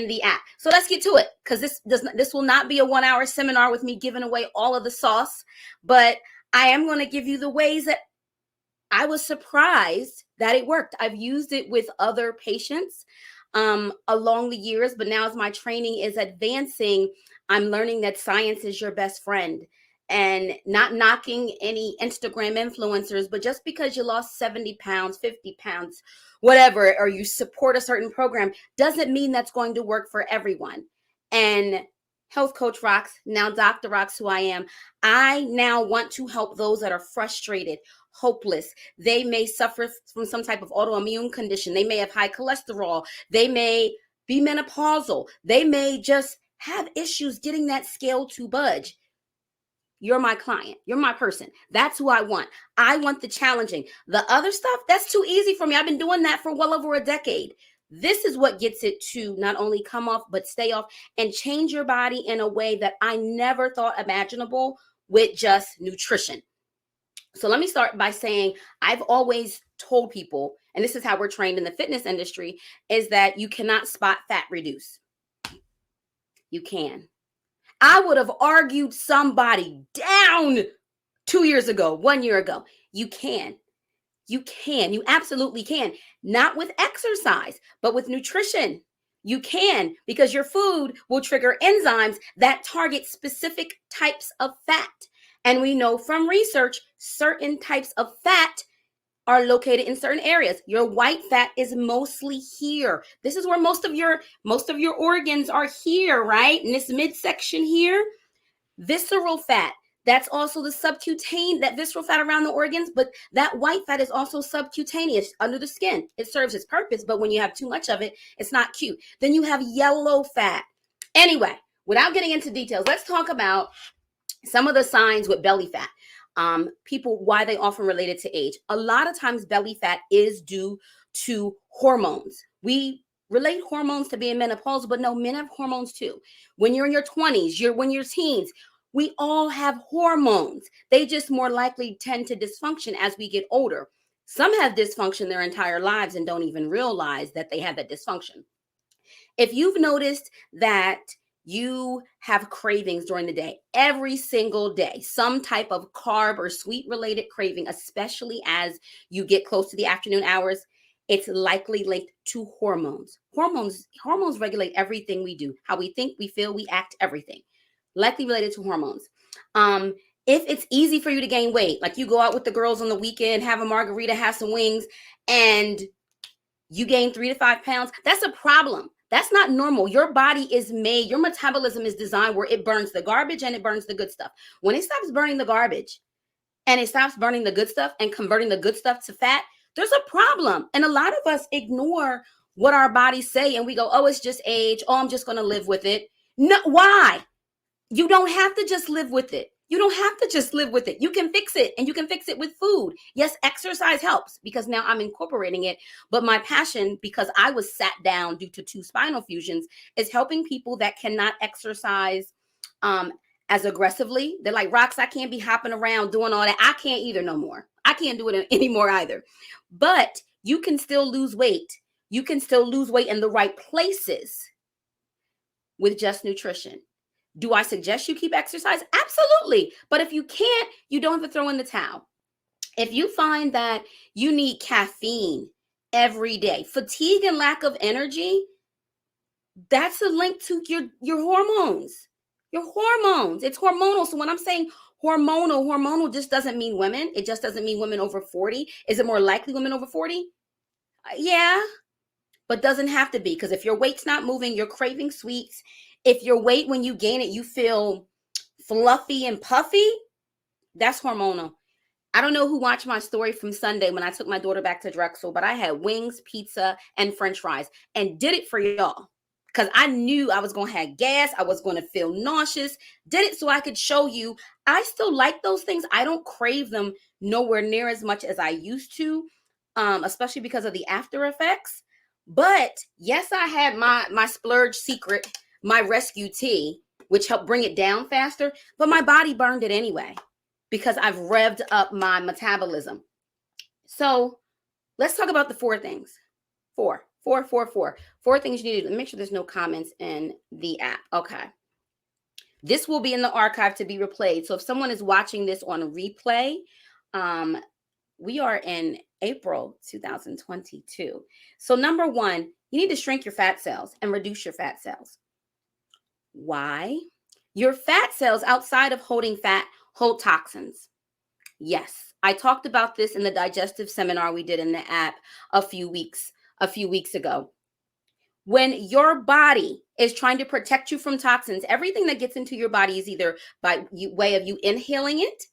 the app. So let's get to it, because this will not be a 1-hour seminar with me giving away all of the sauce, but I am going to give you the ways that I was surprised that it worked. I've used it with other patients along the years, but now as my training is advancing, I'm learning that science is your best friend. And not knocking any Instagram influencers, but just because you lost 70 pounds, 50 pounds, whatever, or you support a certain program, doesn't mean that's going to work for everyone. And Health Coach Rocks, now Dr. Rocks, who I am, I now want to help those that are frustrated, hopeless. They may suffer from some type of autoimmune condition. They may have high cholesterol. They may be menopausal. They may just have issues getting that scale to budge. You're my client. You're my person. That's who I want. I want the challenging. The other stuff, that's too easy for me. I've been doing that for well over a decade. This is what gets it to not only come off, but stay off and change your body in a way that I never thought imaginable with just nutrition. So let me start by saying I've always told people, and this is how we're trained in the fitness industry, is that you cannot spot fat reduce. You can. I would have argued somebody down 2 years ago, 1 year ago. You can. You can. You absolutely can. Not with exercise, but with nutrition. You can, because your food will trigger enzymes that target specific types of fat. And we know from research, certain types of fat are located in certain areas. Your white fat is mostly here. This is where most of your organs are here, right? In this midsection here. Visceral fat, that's also the subcutaneous, that visceral fat around the organs, but that white fat is also subcutaneous under the skin. It serves its purpose, but when you have too much of it, it's not cute. Then you have yellow fat. Anyway, without getting into details, let's talk about some of the signs with belly fat. People, why they often related to age. A lot of times belly fat is due to hormones. We relate hormones to being menopausal, but no, men have hormones too. When you're in your 20s, when you're teens, we all have hormones. They just more likely tend to dysfunction as we get older. Some have dysfunction their entire lives and don't even realize that they have that dysfunction. If you've noticed that you have cravings during the day, every single day, some type of carb or sweet related craving, especially as you get close to the afternoon hours, it's likely linked to hormones. Hormones regulate everything we do, how we think, we feel, we act, everything. Likely related to hormones. If it's easy for you to gain weight, like you go out with the girls on the weekend, have a margarita, have some wings, and you gain 3 to 5 pounds, that's a problem. That's not normal. Your body is made, your metabolism is designed where it burns the garbage and it burns the good stuff. When it stops burning the garbage and it stops burning the good stuff and converting the good stuff to fat, there's a problem. And a lot of us ignore what our bodies say and we go, oh, it's just age. Oh, I'm just going to live with it. No, why? You don't have to just live with it. You don't have to just live with it. You can fix it, and you can fix it with food. Yes, exercise helps because now I'm incorporating it. But my passion, because I was sat down due to 2 spinal fusions, is helping people that cannot exercise as aggressively. They're like, Rocks, I can't be hopping around doing all that. I can't either no more. I can't do it anymore either. But you can still lose weight. You can still lose weight in the right places with just nutrition. Do I suggest you keep exercise? Absolutely. But if you can't, you don't have to throw in the towel. If you find that you need caffeine every day, fatigue and lack of energy, that's a link to your hormones. Your hormones. It's hormonal. So when I'm saying hormonal just doesn't mean women. It just doesn't mean women over 40. Is it more likely women over 40? Yeah, but doesn't have to be, because if your weight's not moving, you're craving sweets. If your weight, when you gain it, you feel fluffy and puffy, that's hormonal. I don't know who watched my story from Sunday when I took my daughter back to Drexel, but I had wings, pizza, and French fries and did it for y'all because I knew I was going to have gas. I was going to feel nauseous. Did it so I could show you I still like those things. I don't crave them nowhere near as much as I used to, especially because of the after effects. But yes, I had my splurge secret, my rescue tea, which helped bring it down faster, but my body burned it anyway because I've revved up my metabolism. So let's talk about the 4 things. 4. Four things you need to do. Make sure there's no comments in the app. Okay. This will be in the archive to be replayed. So if someone is watching this on replay, we are in April 2022. So number one, you need to shrink your fat cells and reduce your fat cells. Why? Your fat cells outside of holding fat hold toxins. Yes, I talked about this in the digestive seminar we did in the app a few weeks ago. When your body is trying to protect you from toxins, everything that gets into your body is either by way of you inhaling it.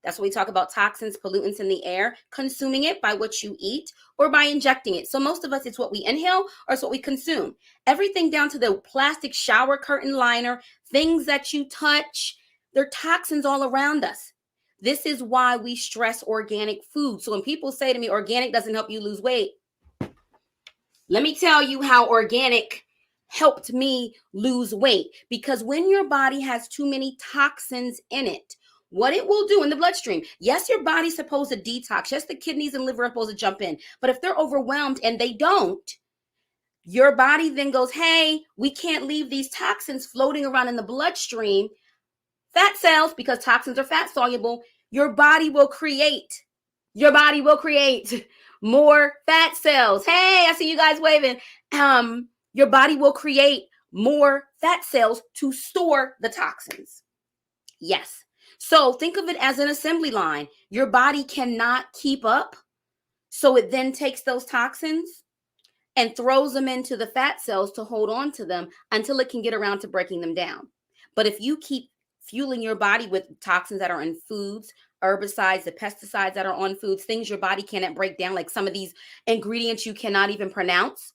That's what we talk about, toxins, pollutants in the air, consuming it by what you eat, or by injecting it. So most of us, it's what we inhale or it's what we consume. Everything down to the plastic shower curtain liner, things that you touch, there are toxins all around us. This is why we stress organic food. So when people say to me, organic doesn't help you lose weight, let me tell you how organic helped me lose weight. Because when your body has too many toxins in it, what it will do in the bloodstream, yes, your body's supposed to detox. Yes, the kidneys and liver are supposed to jump in. But if they're overwhelmed and they don't, your body then goes, hey, we can't leave these toxins floating around in the bloodstream. Fat cells, because toxins are fat soluble, your body will create more fat cells. Hey, I see you guys waving. Your body will create more fat cells to store the toxins. Yes. So think of it as an assembly line. Your body cannot keep up. So it then takes those toxins and throws them into the fat cells to hold on to them until it can get around to breaking them down. But if you keep fueling your body with toxins that are in foods, herbicides, the pesticides that are on foods, things your body cannot break down, like some of these ingredients you cannot even pronounce,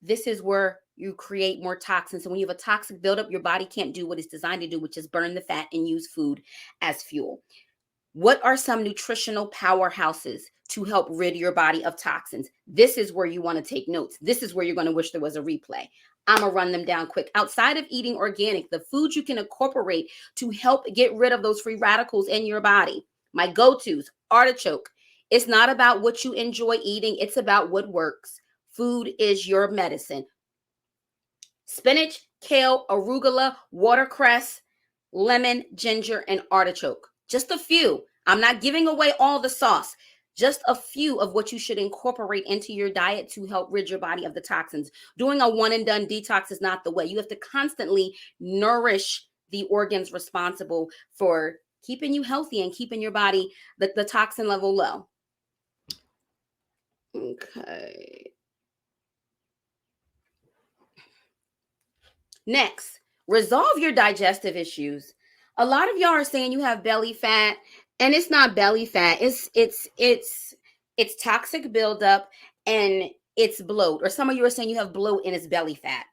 this is where you create more toxins. So when you have a toxic buildup, your body can't do what it's designed to do, which is burn the fat and use food as fuel. What are some nutritional powerhouses to help rid your body of toxins? This is where you want to take notes. This is where you're going to wish there was a replay. I'm going to run them down quick. Outside of eating organic, the foods you can incorporate to help get rid of those free radicals in your body. My go-tos, artichoke. It's not about what you enjoy eating. It's about what works. Food is your medicine. Spinach, kale, arugula, watercress, lemon, ginger, and artichoke. Just a few. I'm not giving away all the sauce. Just a few of what you should incorporate into your diet to help rid your body of the toxins. Doing a one and done detox is not the way. You have to constantly nourish the organs responsible for keeping you healthy and keeping your body, the toxin level low. Okay. Next, resolve your digestive issues. A lot of y'all are saying you have belly fat, and it's not belly fat. It's toxic buildup and it's bloat. Or some of you are saying you have bloat and it's belly fat.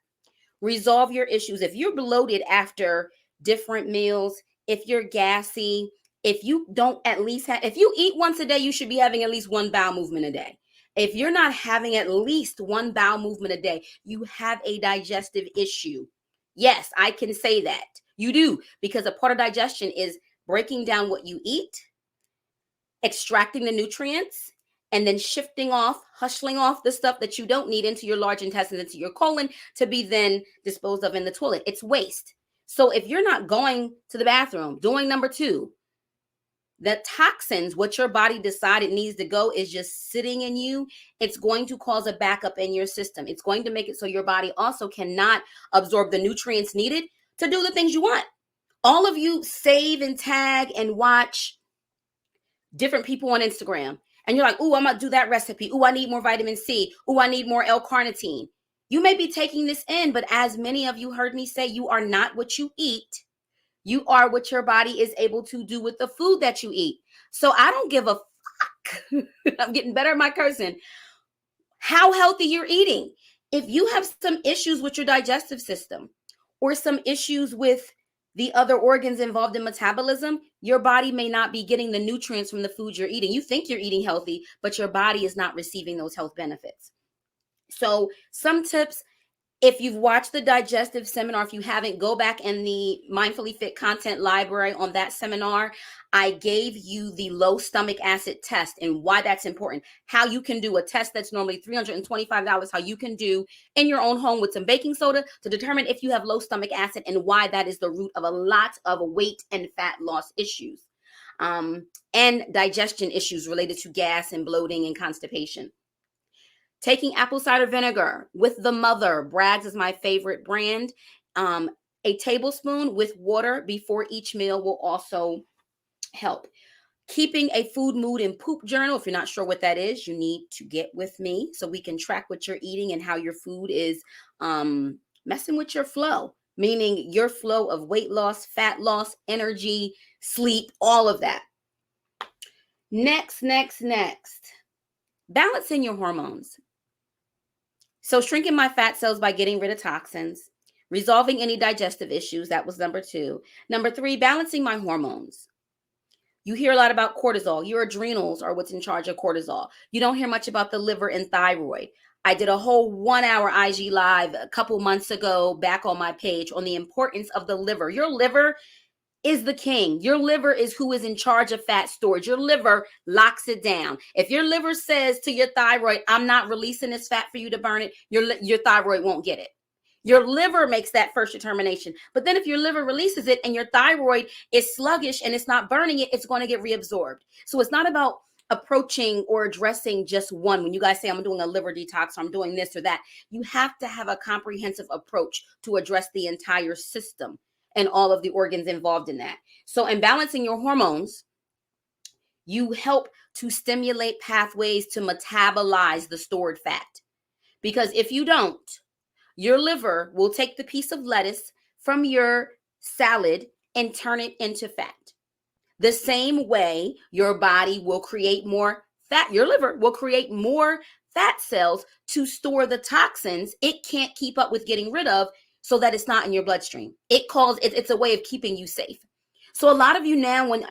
Resolve your issues. If you're bloated after different meals, if you're gassy, if you don't at least have, if you eat once a day, you should be having at least one bowel movement a day. If you're not having at least one bowel movement a day, you have a digestive issue. Yes, I can say that. You do, because a part of digestion is breaking down what you eat, extracting the nutrients, and then hustling off the stuff that you don't need into your large intestines, into your colon, to be then disposed of in the toilet. It's waste. So if you're not going to the bathroom, doing number two, the toxins, what your body decided needs to go, is just sitting in you. It's going to cause a backup in your system. It's going to make it so your body also cannot absorb the nutrients needed to do the things you want. All of you save and tag and watch different people on Instagram. And you're like, ooh, I'm going to do that recipe. Ooh, I need more vitamin C. Ooh, I need more L-carnitine. You may be taking this in, but as many of you heard me say, you are not what you eat. You are what your body is able to do with the food that you eat. So I don't give a fuck. I'm getting better at my cursing. How healthy you're eating. If you have some issues with your digestive system or some issues with the other organs involved in metabolism, your body may not be getting the nutrients from the food you're eating. You think you're eating healthy, but your body is not receiving those health benefits. So some tips: If you've watched the digestive seminar, if you haven't, go back in the Mindfully Fit content library on that seminar. I gave you the low stomach acid test and why that's important. How you can do a test that's normally $325, how you can do in your own home with some baking soda to determine if you have low stomach acid and why that is the root of a lot of weight and fat loss issues. And digestion issues related to gas and bloating and constipation. Taking apple cider vinegar with the Mother. Bragg's is my favorite brand. A tablespoon with water before each meal will also help. Keeping a food, mood, and poop journal. If you're not sure what that is, you need to get with me so we can track what you're eating and how your food is messing with your flow, meaning your flow of weight loss, fat loss, energy, sleep, all of that. Next. Balancing your hormones. So shrinking my fat cells by getting rid of toxins, resolving any digestive issues. That was number 2. Number 3, balancing my hormones. You hear a lot about cortisol. Your adrenals are what's in charge of cortisol. You don't hear much about the liver and thyroid. I did a whole 1-hour IG live a couple months ago back on my page on the importance of the liver. Your liver is the king. Your liver is who is in charge of fat storage. Your liver locks it down. If your liver says to your thyroid, I'm not releasing this fat for you to burn it, your thyroid won't get it. Your liver makes that first determination. But then if your liver releases it and your thyroid is sluggish and it's not burning it, it's going to get reabsorbed. So it's not about approaching or addressing just one. When you guys say I'm doing a liver detox or I'm doing this or that, you have to have a comprehensive approach to address the entire system and all of the organs involved in that. So in balancing your hormones, you help to stimulate pathways to metabolize the stored fat. Because if you don't, your liver will take the piece of lettuce from your salad and turn it into fat. The same way your body will create more fat, your liver will create more fat cells to store the toxins it can't keep up with getting rid of, so that it's not in your bloodstream. It's a way of keeping you safe. So a lot of you now, when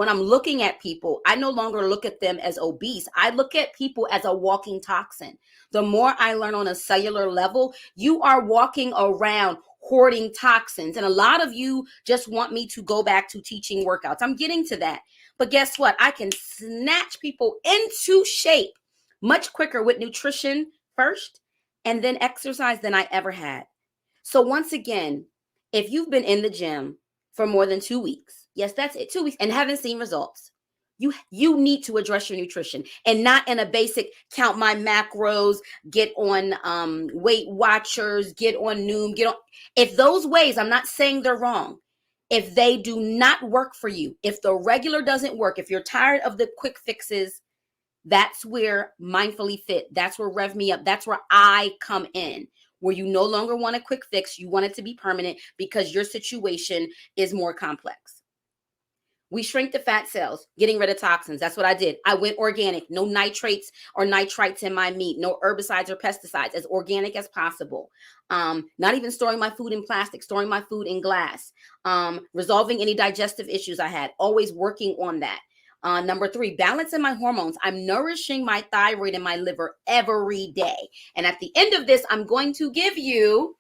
I'm looking at people, I no longer look at them as obese. I look at people as a walking toxin. The more I learn on a cellular level, you are walking around hoarding toxins. And a lot of you just want me to go back to teaching workouts. I'm getting to that. But guess what? I can snatch people into shape much quicker with nutrition first and then exercise than I ever had. So once again, if you've been in the gym for more than 2 weeks, yes, that's it, 2 weeks, and haven't seen results, you need to address your nutrition, and not in a basic count my macros, get on Weight Watchers, get on Noom, get on. If those ways, I'm not saying they're wrong. If they do not work for you, if the regular doesn't work, if you're tired of the quick fixes, that's where Mindfully Fit, that's where Rev Me Up, that's where I come in. Where you no longer want a quick fix, you want it to be permanent because your situation is more complex. We shrink the fat cells, getting rid of toxins. That's what I did. I went organic, no nitrates or nitrites in my meat, no herbicides or pesticides, as organic as possible. Not even storing my food in plastic, storing my food in glass, resolving any digestive issues I had, always working on that. Number 3, balancing my hormones. I'm nourishing my thyroid and my liver every day. And at the end of this, I'm going to give you,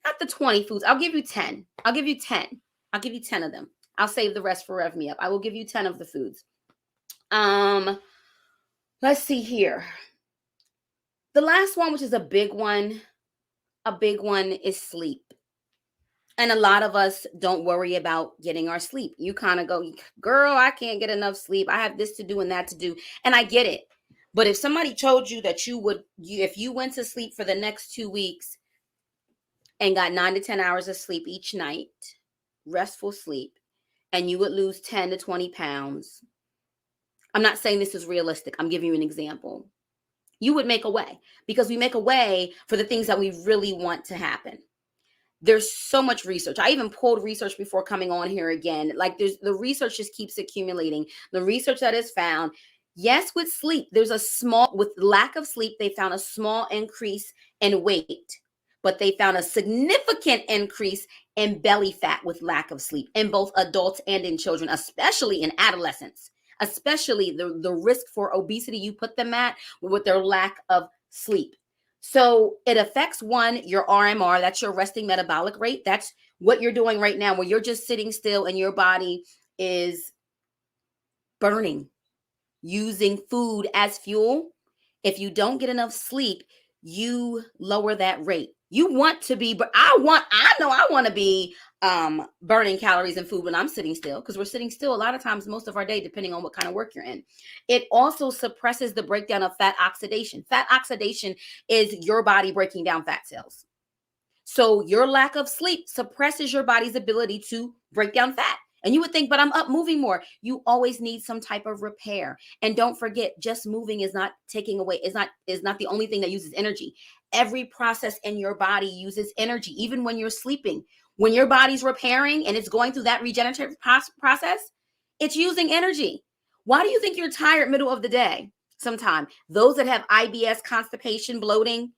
not the 20 foods, I'll give you 10. I'll give you 10 of them. I'll save the rest for Rev Me Up. I will give you 10 of the foods. Let's see here. The last one, which is a big one is sleep. And a lot of us don't worry about getting our sleep. You kind of go, girl, I can't get enough sleep. I have this to do and that to do. And I get it. But if somebody told you that if you went to sleep for the next 2 weeks and got 9 to 10 hours of sleep each night, restful sleep, and you would lose 10 to 20 pounds, I'm not saying this is realistic. I'm giving you an example. You would make a way, because we make a way for the things that we really want to happen. There's so much research. I even pulled research before coming on here again. Like the research just keeps accumulating. The research that is found, yes, with sleep, with lack of sleep, they found a small increase in weight, but they found a significant increase in belly fat with lack of sleep in both adults and in children, especially in adolescents, especially the risk for obesity you put them at with their lack of sleep. So it affects one, your RMR, that's your resting metabolic rate. That's what you're doing right now, where you're just sitting still and your body is burning, using food as fuel. If you don't get enough sleep, you lower that rate. You want to be, but I know I want to be burning calories and food when I'm sitting still, because we're sitting still a lot of times most of our day, depending on what kind of work you're in. It also suppresses the breakdown of fat oxidation. Fat oxidation is your body breaking down fat cells. So your lack of sleep suppresses your body's ability to break down fat. And you would think, but I'm up moving more. You always need some type of repair. And don't forget, just moving is not taking away, is not the only thing that uses energy. Every process in your body uses energy, even when you're sleeping. When your body's repairing and it's going through that regenerative process, it's using energy. Why do you think you're tired middle of the day? Sometime. Those that have IBS, constipation, bloating,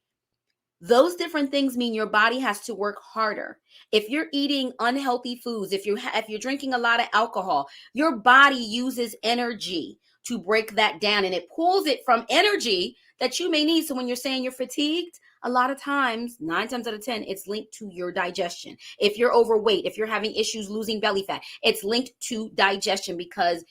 those different things mean your body has to work harder. If you're eating unhealthy foods, if you're drinking a lot of alcohol, your body uses energy to break that down, and it pulls it from energy that you may need. So when you're saying you're fatigued, a lot of times, 9 times out of 10, it's linked to your digestion. If you're overweight, if you're having issues losing belly fat, it's linked to digestion, because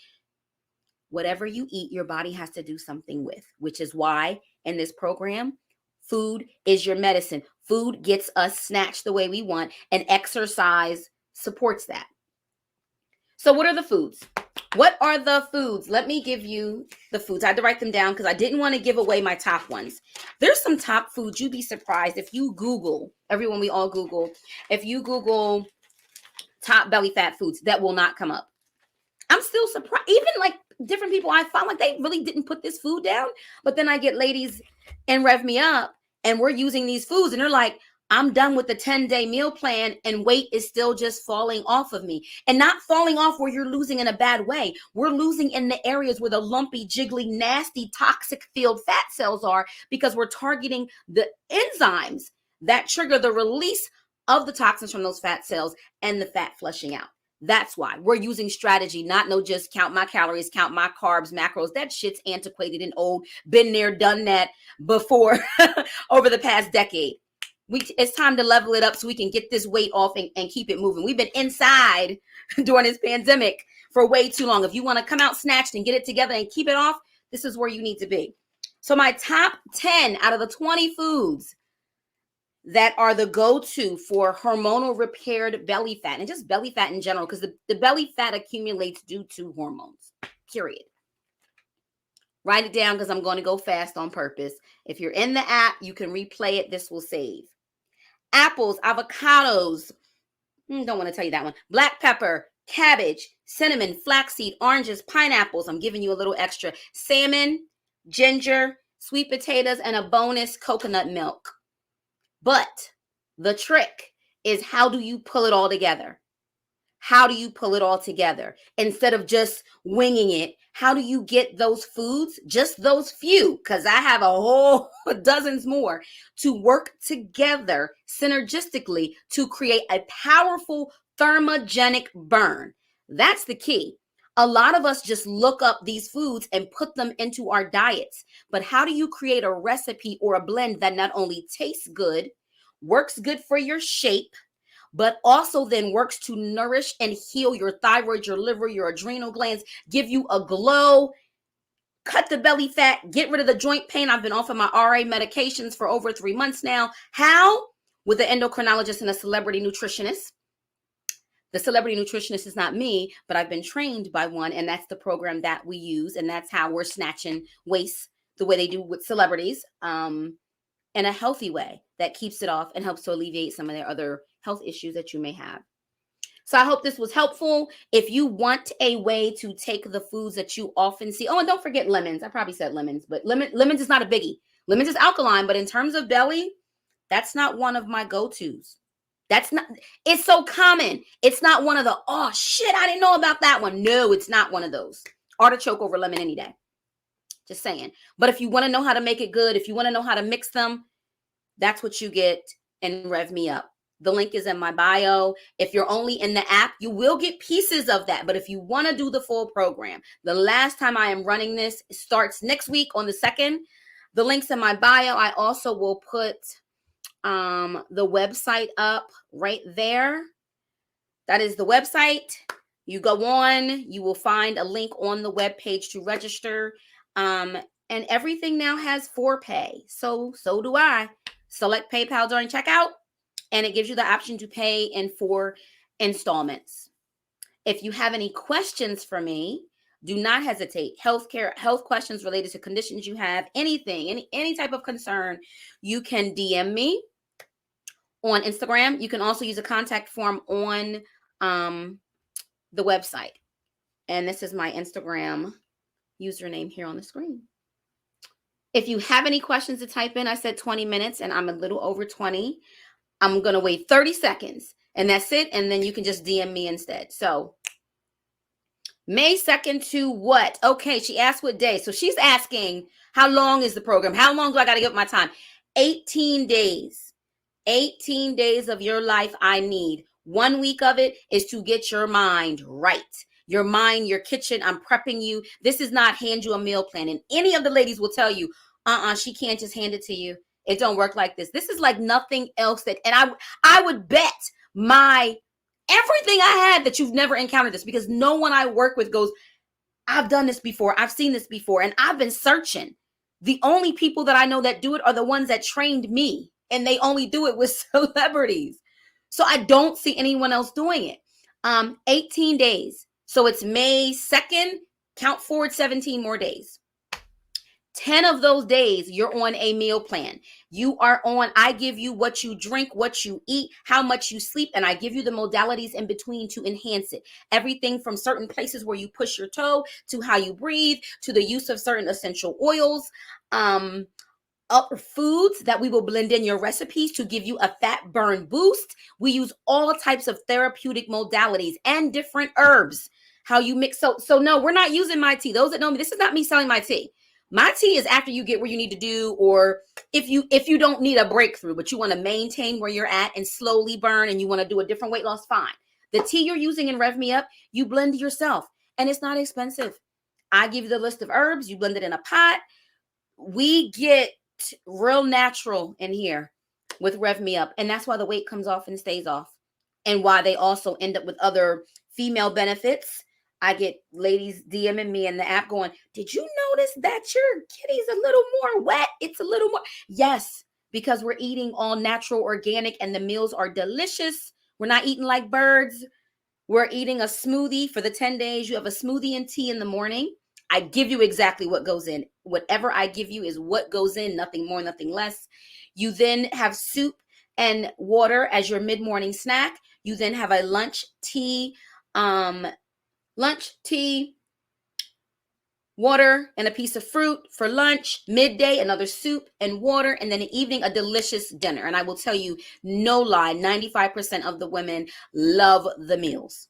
whatever you eat, your body has to do something with, which is why in this program, food is your medicine. Food gets us snatched the way we want, and exercise supports that. So what are the foods? What are the foods? Let me give you the foods. I had to write them down because I didn't want to give away my top ones. There's some top foods. You'd be surprised if you Google, everyone, we all Google, if you Google top belly fat foods, that will not come up. I'm still surprised. Even like different people, I found like they really didn't put this food down. But then I get ladies and rev me up, and we're using these foods, and they're like, I'm done with the 10-day meal plan, and weight is still just falling off of me. And not falling off where you're losing in a bad way. We're losing in the areas where the lumpy, jiggly, nasty, toxic filled fat cells are, because we're targeting the enzymes that trigger the release of the toxins from those fat cells and the fat flushing out. That's why we're using strategy, not no just count my calories, count my carbs, macros. That shit's antiquated and old. Been there, done that before over the past decade. It's time to level it up so we can get this weight off and keep it moving. We've been inside during this pandemic for way too long. If you want to come out snatched and get it together and keep it off, this is where you need to be. So my top 10 out of the 20 foods that are the go-to for hormonal repaired belly fat, and just belly fat in general, because the belly fat accumulates due to hormones, period. Write it down because I'm going to go fast on purpose. If you're in the app, you can replay it. This will save. Apples, avocados, don't want to tell you that one. Black pepper, cabbage, cinnamon, flaxseed, oranges, pineapples. I'm giving you a little extra. Salmon, ginger, sweet potatoes, and a bonus coconut milk. But the trick is, how do you pull it all together? How do you pull it all together? Instead of just winging it, how do you get those foods, just those few, because I have a whole dozens more, to work together synergistically to create a powerful thermogenic burn? That's the key. A lot of us just look up these foods and put them into our diets. But how do you create a recipe or a blend that not only tastes good, works good for your shape, but also then works to nourish and heal your thyroid, your liver, your adrenal glands, give you a glow, cut the belly fat, get rid of the joint pain? I've been off of my RA medications for over 3 months now. How? With an endocrinologist and a celebrity nutritionist. The celebrity nutritionist is not me, but I've been trained by one, and that's the program that we use, and that's how we're snatching waist the way they do with celebrities, in a healthy way that keeps it off and helps to alleviate some of their other health issues that you may have. So I hope this was helpful. If you want a way to take the foods that you often see, oh, and don't forget lemons. I probably said lemons, but lemons is not a biggie. Lemons is alkaline, but in terms of belly, that's not one of my go-tos. That's not, it's so common. It's not one of the, oh shit, I didn't know about that one. No, it's not one of those. Artichoke over lemon any day. Just saying. But if you want to know how to make it good, if you want to know how to mix them, that's what you get in Rev Me Up. The link is in my bio. If you're only in the app, you will get pieces of that. But if you want to do the full program, the last time I am running this starts next week on the 2nd. the links in my bio. I also will put the website up right there. That is the website. You go on, you will find a link on the web page to register. And everything now has ForPay. So do I. Select PayPal during checkout, and it gives you the option to pay in 4 installments. If you have any questions for me, do not hesitate. Health questions related to conditions you have, anything, any type of concern, you can DM me on Instagram. You can also use a contact form on the website. And this is my Instagram username here on the screen. If you have any questions to type in, I said 20 minutes and I'm a little over 20. I'm going to wait 30 seconds and that's it. And then you can just DM me instead. So May 2nd to what? Okay, she asked what day. So she's asking, how long is the program? How long do I got to give my time? 18 days. 18 days of your life I need. 1 week of it is to get your mind right. Your mind, your kitchen, I'm prepping you. This is not hand you a meal plan. And any of the ladies will tell you, she can't just hand it to you. It don't work like this. This is like nothing else and I would bet everything I had that you've never encountered this, because no one I work with goes, I've done this before. I've seen this before. And I've been searching. The only people that I know that do it are the ones that trained me. And they only do it with celebrities. So I don't see anyone else doing it. 18 days. So it's May 2nd. Count forward 17 more days. 10 of those days, you're on a meal plan. I give you what you drink, what you eat, how much you sleep, and I give you the modalities in between to enhance it. Everything from certain places where you push your toe, to how you breathe, to the use of certain essential oils, upper foods that we will blend in your recipes to give you a fat burn boost. We use all types of therapeutic modalities and different herbs. How you mix. So no, we're not using my tea. Those that know me, this is not me selling my tea. My tea is after you get where you need to do, or if you don't need a breakthrough, but you want to maintain where you're at and slowly burn, and you want to do a different weight loss, fine. The tea you're using in Rev Me Up, you blend yourself, and it's not expensive. I give you the list of herbs, you blend it in a pot. We get real natural in here with Rev Me Up, and that's why the weight comes off and stays off, and why they also end up with other female benefits. I get ladies DMing me in the app going, did you notice that your kitty's a little more wet? It's a little more. Yes, because we're eating all natural, organic, and the meals are delicious. We're not eating like birds. We're eating a smoothie for the 10 days. You have a smoothie and tea in the morning. I give you exactly what goes in. Whatever I give you is what goes in, nothing more, nothing less. You then have soup and water as your mid-morning snack. You then have a lunch, tea, water, and a piece of fruit for lunch. Midday, another soup and water, and then in the evening, a delicious dinner. And I will tell you, no lie, 95% of the women love the meals.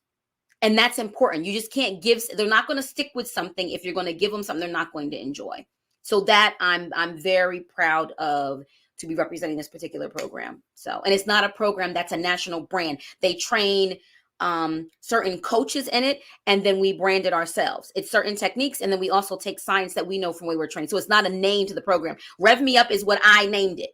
And that's important. You just can't they're not going to stick with something if you're going to give them something they're not going to enjoy. So that I'm very proud of, to be representing this particular program. So, and it's not a program that's a national brand. They train certain coaches in it, and then we brand it ourselves. It's certain techniques, and then we also take science that we know from where we're trained. So it's not a name to the program. Rev Me Up is what I named it.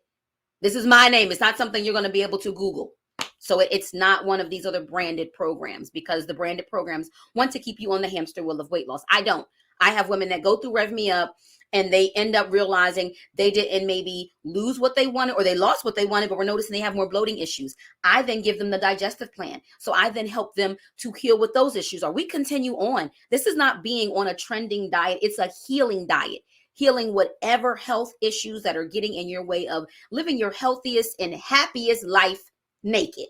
This is my name. It's not something you're going to be able to Google. So it's not one of these other branded programs, because the branded programs want to keep you on the hamster wheel of weight loss. I don't. I have women that go through Rev Me Up and they end up realizing they didn't maybe lose what they wanted, or they lost what they wanted, but we're noticing they have more bloating issues. I then give them the digestive plan. So I then help them to heal with those issues, or we continue on. This is not being on a trending diet. It's a healing diet. Healing whatever health issues that are getting in your way of living your healthiest and happiest life naked.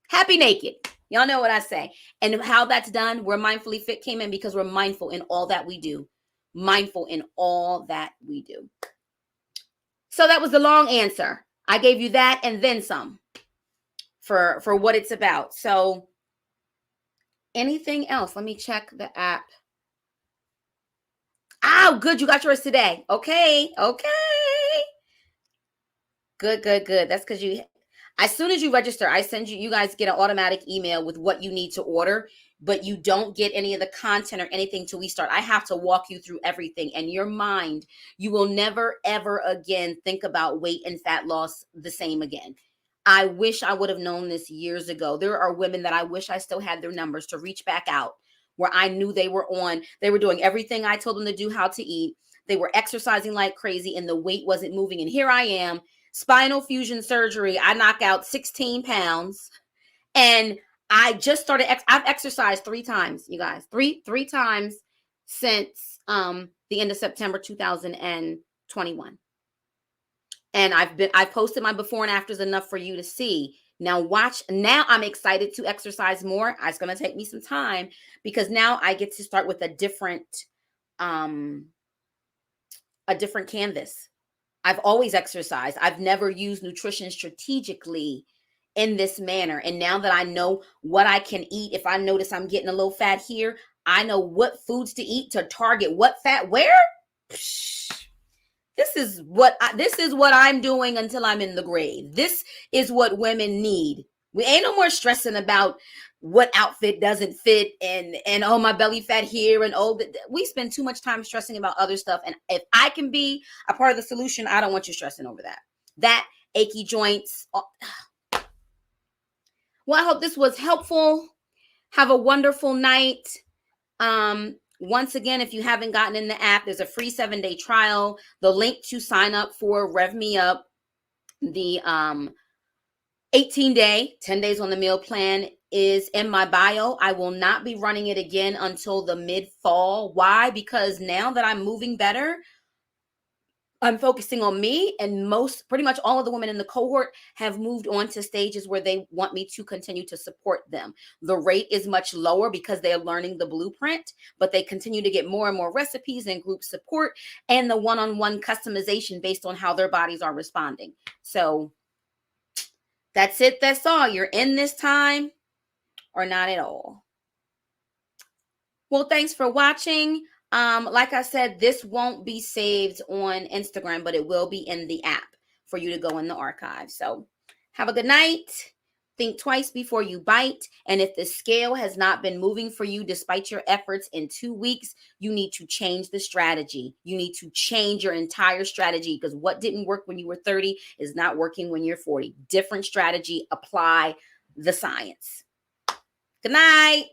Happy naked. Y'all know what I say. And how that's done, where Mindfully Fit came in, because we're mindful in all that we do. Mindful in all that we do. So that was the long answer. I gave you that and then some for what it's about. So anything else? Let me check the app. Oh, good. You got yours today. Okay. Good. That's because as soon as you register, I send you guys get an automatic email with what you need to order. but you don't get any of the content or anything till we start. I have to walk you through everything, and your mind, you will never ever again think about weight and fat loss the same again. I wish I would have known this years ago. There are women that I wish I still had their numbers to reach back out, where I knew they were doing everything I told them to do, how to eat. They were exercising like crazy and the weight wasn't moving. And here I am, spinal fusion surgery. I knock out 16 pounds, and I just started. I've exercised 3 times, you guys, three times since the end of September 2021. And I've posted my before and afters enough for you to see. Now watch. Now I'm excited to exercise more. It's going to take me some time because now I get to start with a different canvas. I've always exercised. I've never used nutrition strategically in this manner. And now that I know what I can eat, if I notice I'm getting a little fat here, I know what foods to eat to target what fat where. This is what I'm doing until I'm in the grave. This is what women need. We ain't no more stressing about what outfit doesn't fit and oh, my belly fat here, and oh, we spend too much time stressing about other stuff. And if I can be a part of the solution, I don't want you stressing over that achy joints. Well, I hope this was helpful. Have a wonderful night. Once again, if you haven't gotten in the app, there's a free 7-day trial. The link to sign up for Rev Me Up, the 18-day, 10 days on the meal plan, is in my bio. I will not be running it again until the mid-fall. Why? Because now that I'm moving better, I'm focusing on me, and pretty much all of the women in the cohort have moved on to stages where they want me to continue to support them. The rate is much lower because they're learning the blueprint, but they continue to get more and more recipes and group support and the one-on-one customization based on how their bodies are responding. So that's it. That's all. You're in this time or not at all. Well, thanks for watching. Like I said, this won't be saved on Instagram, but it will be in the app for you to go in the archive. So have a good night. Think twice before you bite. And if the scale has not been moving for you despite your efforts in 2 weeks, you need to change the strategy. You need to change your entire strategy, because what didn't work when you were 30 is not working when you're 40. Different strategy. Apply the science. Good night.